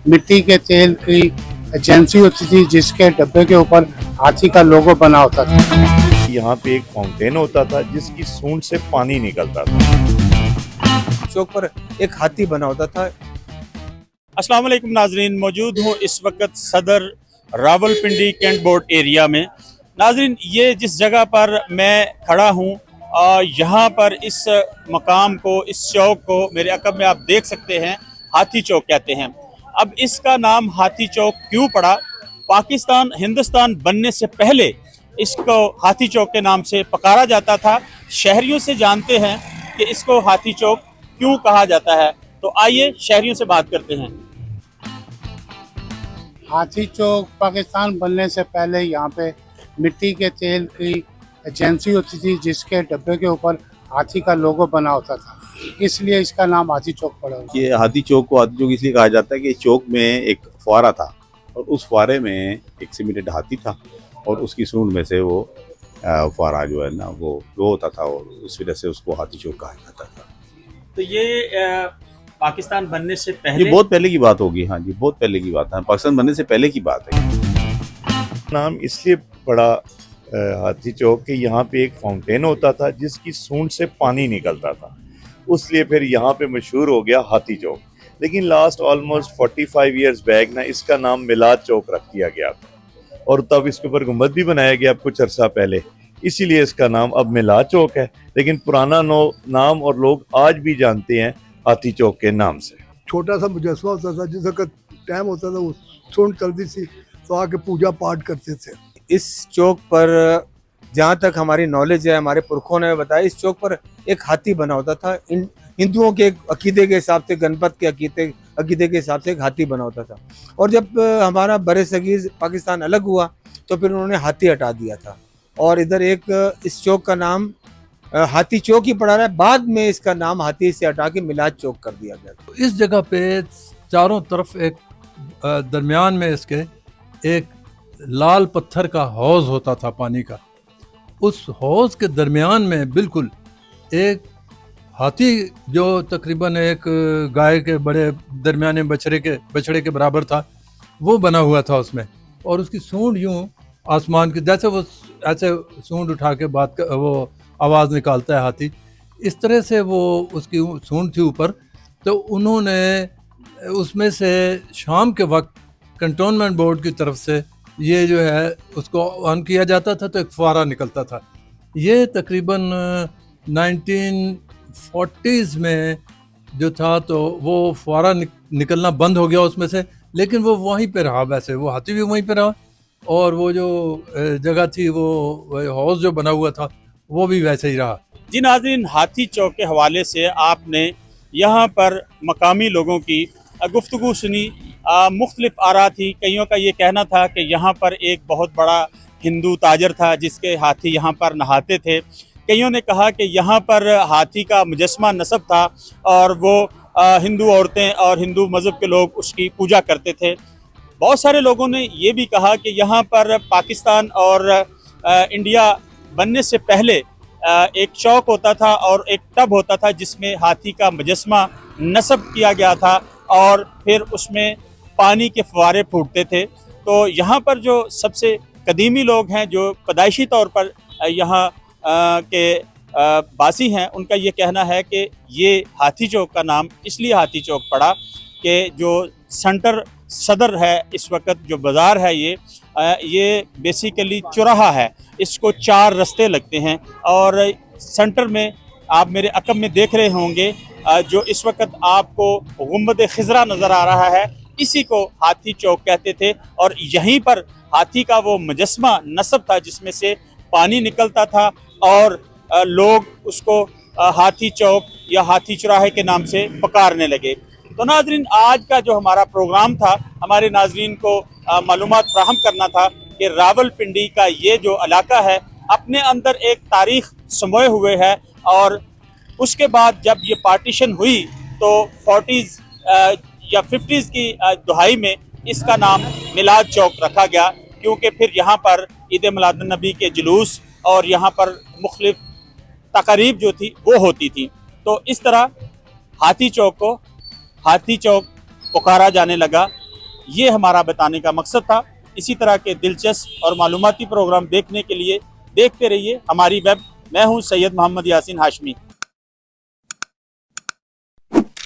मिट्टी के तेल की एजेंसी होती थी जिसके डब्बे के ऊपर हाथी का लोगो बना होता था। यहाँ पे एक फाउंटेन होता था जिसकी सूंड से पानी निकलता था। चौक पर एक हाथी बना होता था। अस्सलाम वालेकुम नाजरीन, मौजूद हूँ इस वक्त सदर रावलपिंडी कैंट बोर्ड एरिया में। नाजरीन, ये जिस जगह पर मैं खड़ा हूँ यहाँ पर इस मकाम को, इस चौक को मेरे अकब में आप देख सकते हैं, हाथी चौक कहते हैं। अब इसका नाम हाथी चौक क्यों पड़ा? पाकिस्तान हिंदुस्तान बनने से पहले इसको हाथी चौक के नाम से पुकारा जाता था। शहरियों से जानते हैं कि इसको हाथी चौक क्यों कहा जाता है, तो आइए शहरियों से बात करते हैं। हाथी चौक पाकिस्तान बनने से पहले यहाँ पे मिट्टी के तेल की एजेंसी होती थी जिसके डब्बे के ऊपर हाथी का लोगो बना होता था, इसलिए इसका नाम हाथी चौक पड़ा। ये हाथी चौक को हाथी चौक इसलिए कहा जाता है कि चौक में एक फुवारा था और उस फुवारे में एक सीमेंटेड हाथी था और उसकी सूंड में से वो फुवारा जो है ना वो ग्लो होता था और उस वजह से उसको हाथी चौक कहा जाता था। तो ये पाकिस्तान बनने से ये पहले, बहुत पहले की बात होगी। हाँ जी, बहुत पहले की बात है, पाकिस्तान बनने से पहले की बात है। नाम इसलिए पड़ा हाथी चौक कि यहाँ पे एक फाउंटेन होता था जिसकी सूंड से पानी निकलता था, उसलिए फिर यहाँ पे मशहूर हो गया हाथी चौक। लेकिन लास्ट ऑलमोस्ट 45 इयर्स बैक ना इसका नाम मिलाद चौक रख दिया गया था और तब इसके ऊपर गुंबद भी बनाया गया कुछ अरसा पहले, इसीलिए इसका नाम अब मिलाद चौक है। लेकिन पुराना नाम और लोग आज भी जानते हैं हाथी चौक के नाम से। छोटा सा मुजस्मा होता था, जिस वक्त टाइम होता था वो सूंड चलती थी तो आके पूजा पाठ करते थे। इस चौक पर जहाँ तक हमारी नॉलेज है, हमारे पुरखों ने बताया, इस चौक पर एक हाथी बना होता था। इन हिंदुओं के अकीदे के हिसाब से, गणपत के अकीदे के हिसाब से एक हाथी बना होता था। और जब हमारा बरसगीर पाकिस्तान अलग हुआ तो फिर उन्होंने हाथी हटा दिया था और इधर एक इस चौक का नाम हाथी चौक ही पड़ा रहा है। बाद में इसका नाम हाथी से हटा के मिलाद चौक कर दिया गया। इस जगह पे चारों तरफ एक दरमियान में इसके एक लाल पत्थर का हौज होता था पानी का। उस हौज के दरमियान में बिल्कुल एक हाथी जो तकरीबन एक गाय के बड़े दरमियाने बछड़े के बराबर था, वो बना हुआ था उसमें। और उसकी सूंड यूं आसमान की, जैसे वो ऐसे सूंड उठा के वो आवाज़ निकालता है हाथी, इस तरह से वो उसकी सूंड थी ऊपर। तो उन्होंने उसमें से शाम के वक्त कंटोनमेंट बोर्ड की तरफ से ये जो है उसको ऑन किया जाता था तो एक फुवारा निकलता था। ये तकरीबन 1940s में जो था तो वो फुवारा निकलना बंद हो गया उसमें से, लेकिन वो वहीं पे रहा। वैसे वो हाथी भी वहीं पे रहा और वो जो जगह थी, वो हाउस जो बना हुआ था, वो भी वैसे ही रहा। जी नाज़रीन, हाथी चौक के हवाले से आपने यहाँ पर मकामी लोगों की गुफ्तगू सुनी। मुख्तलिफ आरा थी। कईयों का ये कहना था कि यहाँ पर एक बहुत बड़ा हिंदू ताजर था जिसके हाथी यहाँ पर नहाते थे। कईयों ने कहा कि यहाँ पर हाथी का मुजस्मा नस्ब था और वो हिंदू औरतें और हिंदू मज़हब के लोग उसकी पूजा करते थे। बहुत सारे लोगों ने ये भी कहा कि यहाँ पर पाकिस्तान और इंडिया बनने से पहले एक चौक होता था और एक टब होता था जिसमें हाथी का मुजस्मा नस्ब किया गया था और फिर उसमें पानी के फुवारे फूटते थे। तो यहाँ पर जो सबसे कदीमी लोग हैं, जो पैदाइशी तौर पर यहाँ के बासी हैं, उनका ये कहना है कि ये हाथी चौक का नाम इसलिए हाथी चौक पड़ा कि जो सदर है, इस वक्त जो बाज़ार है, ये बेसिकली चौराहा है। इसको 4 रास्ते लगते हैं और सेंटर में आप मेरे अकब में देख रहे होंगे जो इस वक्त आपको गुंबद खिजरा नज़र आ रहा है, इसी को हाथी चौक कहते थे। और यहीं पर हाथी का वो मुजस्मा नस्ब था जिसमें से पानी निकलता था और लोग उसको हाथी चौक या हाथी चौराहे के नाम से पुकारने लगे। तो नाजरीन, आज का जो हमारा प्रोग्राम था, हमारे नाजरीन को मालूमात फ्राहम करना था कि रावलपिंडी का ये जो इलाका है अपने अंदर एक तारीख समोए हुए है। और उसके बाद जब ये पार्टीशन हुई तो 40s या 50s की दुहाई में इसका नाम मिलाद चौक रखा गया, क्योंकि फिर यहाँ पर ईद मिलाद नबी के जुलूस और यहाँ पर मुख्तलिफ तकारीब जो थी वो होती थी। तो इस तरह हाथी चौक को हाथी चौक पुकारा जाने लगा ये हमारा बताने का मकसद था। इसी तरह के दिलचस्प और मालूमाती प्रोग्राम देखने के लिए देखते रहिए हमारी वेब। मैं हूं सैयद मोहम्मद यासीन हाशमी।